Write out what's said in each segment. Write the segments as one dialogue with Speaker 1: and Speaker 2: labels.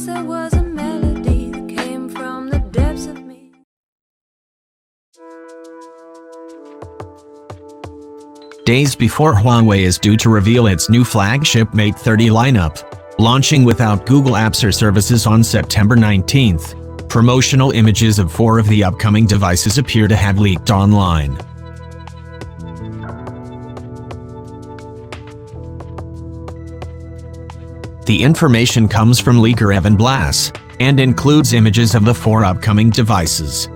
Speaker 1: there was a melody that came from the depths of me.
Speaker 2: Days before Huawei is due to reveal its new flagship Mate 30 lineup, launching without Google Apps or services on September 19th, promotional images of 4 of the upcoming devices appear to have leaked online. The information comes from leaker Evan Blass, and includes images of the 4 upcoming devices.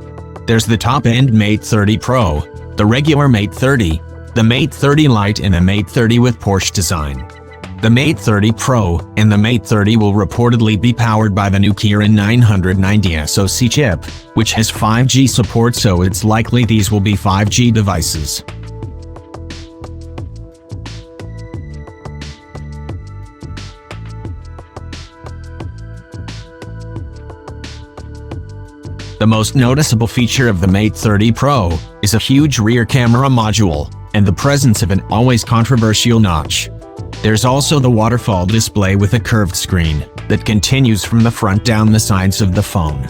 Speaker 2: There's the top-end Mate 30 Pro, the regular Mate 30, the Mate 30 Lite and a Mate 30 with Porsche design. The Mate 30 Pro and the Mate 30 will reportedly be powered by the new Kirin 990 SoC chip, which has 5G support, so it's likely these will be 5G devices. The most noticeable feature of the Mate 30 Pro is a huge rear camera module, and the presence of an always controversial notch. There's also the waterfall display with a curved screen that continues from the front down the sides of the phone.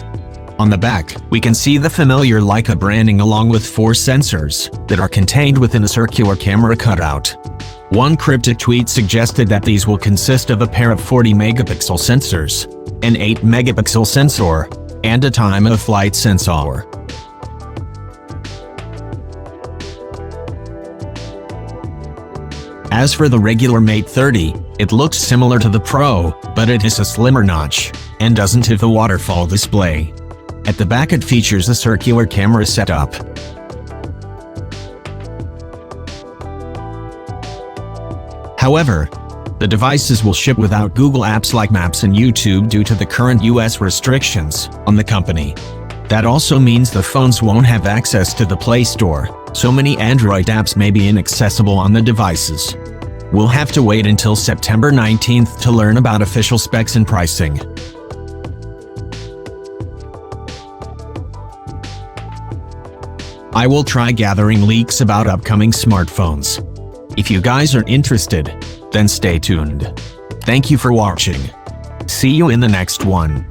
Speaker 2: On the back, we can see the familiar Leica branding along with 4 sensors that are contained within a circular camera cutout. One cryptic tweet suggested that these will consist of a pair of 40-megapixel sensors, an 8-megapixel sensor, and a time-of-flight sensor. As for the regular Mate 30, it looks similar to the Pro, but it has a slimmer notch, and doesn't have the waterfall display. At the back it features a circular camera setup. However, the devices will ship without Google apps like Maps and YouTube due to the current US restrictions on the company. That also means the phones won't have access to the Play Store, so many Android apps may be inaccessible on the devices. We'll have to wait until September 19th to learn about official specs and pricing. I will try gathering leaks about upcoming smartphones. If you guys are interested, then stay tuned. Thank you for watching. See you in the next one.